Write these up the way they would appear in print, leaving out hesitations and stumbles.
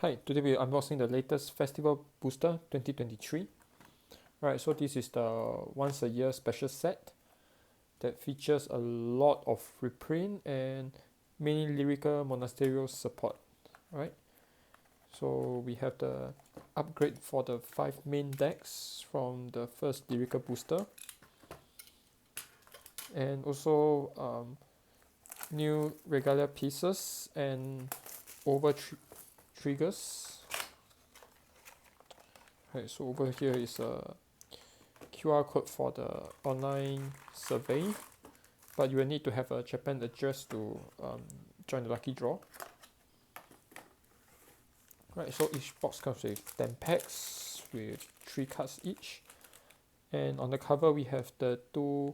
Hi, today we are unboxing the latest Festival Booster 2023. Right, so this is the once a year special set that features a lot of reprint and many lyrical monasterial support. Right, so we have the upgrade for the 5 main decks from the first lyrical booster, and also new regalia pieces and over triggers. Right, so over here is a QR code for the online survey, but you will need to have a Japan address to join the lucky draw. Right, so each box comes with 10 packs with 3 cards each, and on the cover we have the 2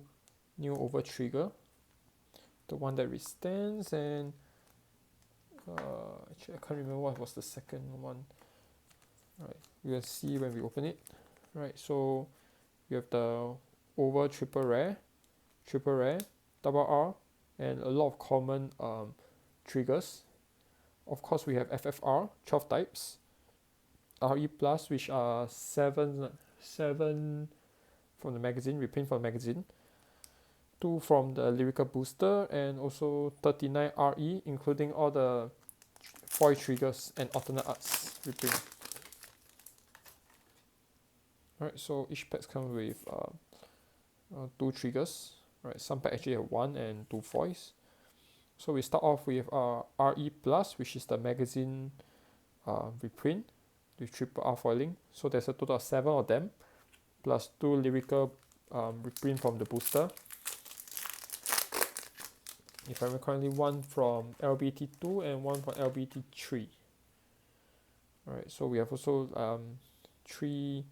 new over trigger, the one that withstands, and actually I can't remember what was the second one. Right, we will see when we open it. Right, so we have the over triple rare, double R, and a lot of common triggers. Of course, we have FFR, 12 types, RE plus, which are 7 from the magazine, reprint from the magazine, 2 from the lyrical booster, and also 39 RE, including all the foil triggers and alternate arts reprint. Right, so each pack comes with 2 triggers. Right, some pack actually have 1 and 2 foils. So we start off with RE plus, which is the magazine reprint with triple R foiling. So there's a total of 7 of them, plus 2 lyrical reprint from the booster. If I remember correctly, 1 from LBT2 and 1 from LBT3. Alright, so we have also 3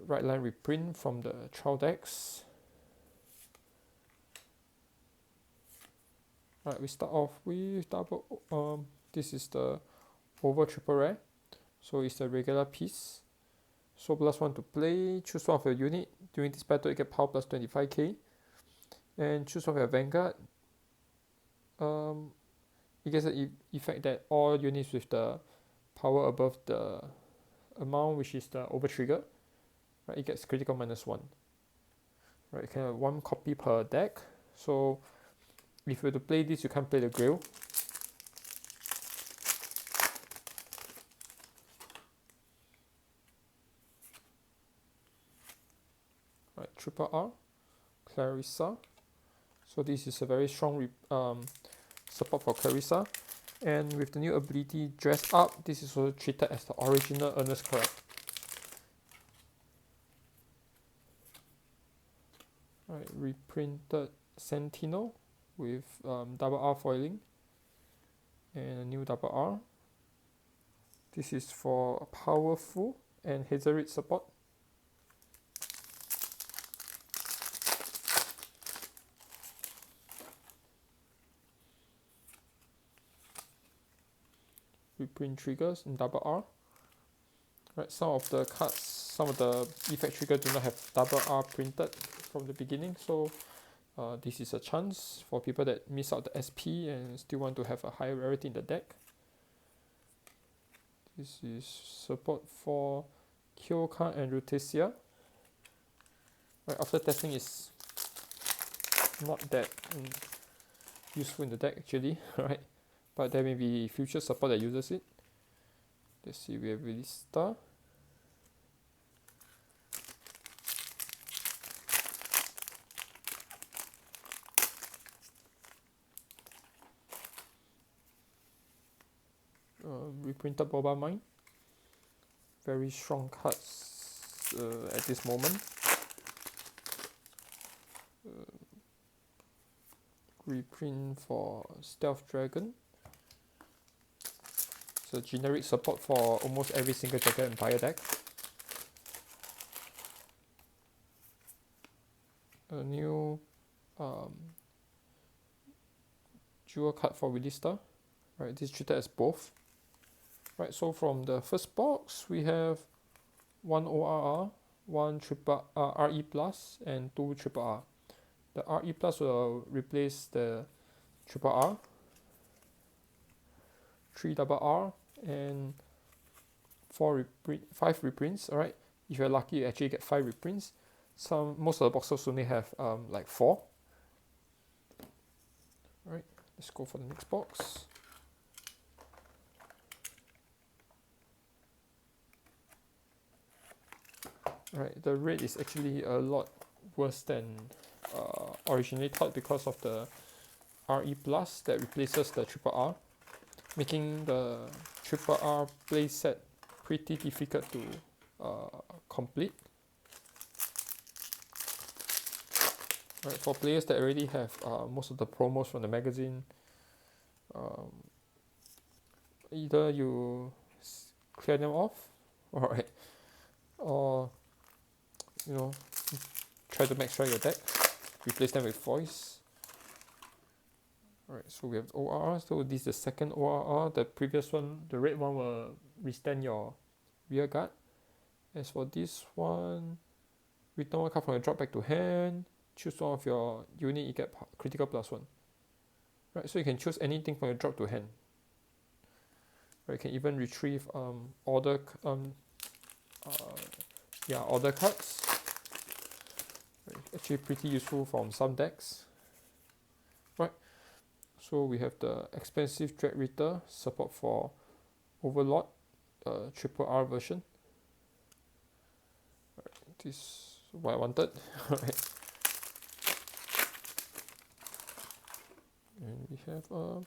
right line reprint from the trial decks. Alright, we start off with double. This is the over triple rare, so it's a regular piece. So plus 1 to play, choose one of your unit. During this battle, you get power plus 25k, and choose one of your vanguard. It gets an effect that all units with the power above the amount, which is the over trigger, right, it gets critical -1. Right, you can have 1 copy per deck. So if you were to play this, you can't play the Grail. Right, triple R, Clarissa. So this is a very strong support for Clarissa. And with the new ability Dress Up, this is also treated as the original Ernest Correct. Right, reprinted Sentinel with double R foiling and a new double R. This is for powerful and Hazelrid support. Reprint triggers in double R. Right, some of the cards, some of the effect triggers do not have double R printed from the beginning, so this is a chance for people that miss out the SP and still want to have a higher rarity in the deck. This is support for Kyoka and Rutasia. Right, after testing, is not that useful in the deck actually, right? But there may be future support that uses it. Let's see, we have Relista. Reprinted Boba Mine. Very strong cards at this moment. Reprint for Stealth Dragon. So generic support for almost every single Dragon Empire deck. A new jewel card for Relista. Right, this is treated as both. Right, so from the first box we have 1 ORR, 1 triple RE plus, and 2 triple R. The RE plus will replace the triple R, 3 double R, and 5 reprints. All right, if you're lucky, you actually get 5 reprints. Most of the boxes only have like 4. All right, let's go for the next box. All right, the red is actually a lot worse than originally thought because of the RE Plus that replaces the triple R, making the triple R play set pretty difficult to complete. Right, for players that already have most of the promos from the magazine, either you clear them off, alright, or you know, try to max try your deck, replace them with voice. Alright, so we have ORR. So this is the second ORR. The previous one, the red one, will restand your rear guard. As for this one, return one card from your drop back to hand. Choose one of your unit, you get critical +1. Right, so you can choose anything from your drop to hand. Right, you can even retrieve order cards. Right, actually pretty useful from some decks. Right, so we have the expensive Dread Ritter, support for Overlord, triple R version. Right, this is what I wanted. Right. And we have a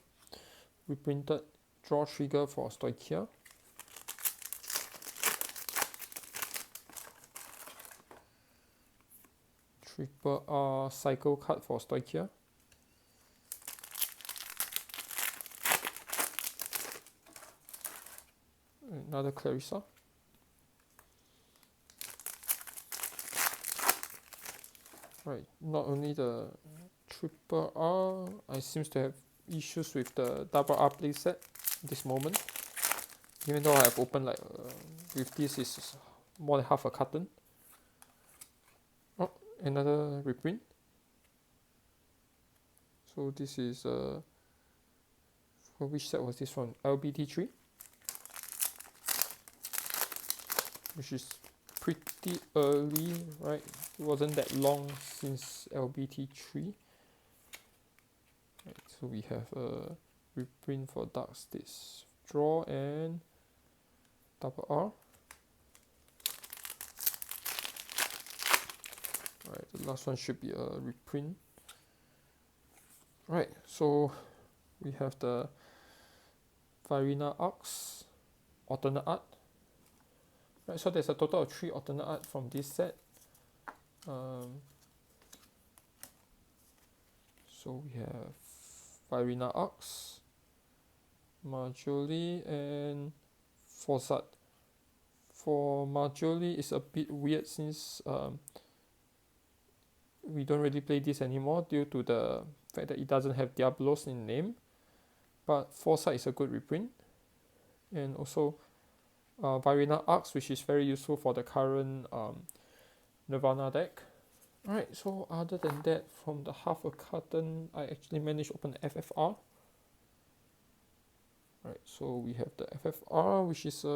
reprinted draw trigger for Stoichia. Triple R cycle card for Stoichia. Another Clarissa. Right, not only the triple R, I seems to have issues with the double R playset at this moment. Even though I have opened like with this is more than half a carton. Oh, another reprint. So this is for which set was this one? LBT3, which is pretty early, right? It wasn't that long since LBT3. Right, so we have a reprint for Dark States draw and double R. Alright, the last one should be a reprint. Right, so we have the Varina Ox alternate art. Right, so there's a total of 3 alternate art from this set. So we have Varina Ox, Marjorie, and Forsat. For Marjorie, it's a bit weird since we don't really play this anymore due to the fact that it doesn't have Diablos in name. But Foresight is a good reprint. And also Varina Arcs, which is very useful for the current Nirvana deck. Alright, so other than that, from the half a carton, I actually managed to open the FFR. Alright, so we have the FFR, which is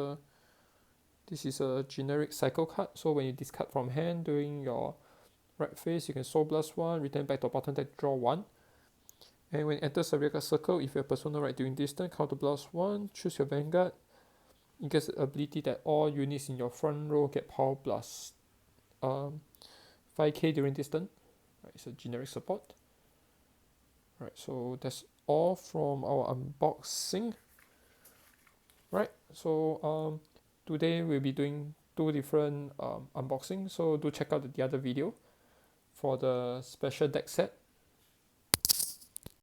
this is a generic cycle card. So when you discard from hand during your right phase, you can Soul Blast 1, return back to bottom deck, draw 1. And when it enters a rear circle, if you have Persona right during this turn, counter blast 1, choose your Vanguard. It gets the ability that all units in your front row get power plus 5k during this turn. Right, it's a generic support. Right, so that's all from our unboxing. Right, so today we'll be doing 2 different unboxings, so do check out the other video for the special deck set.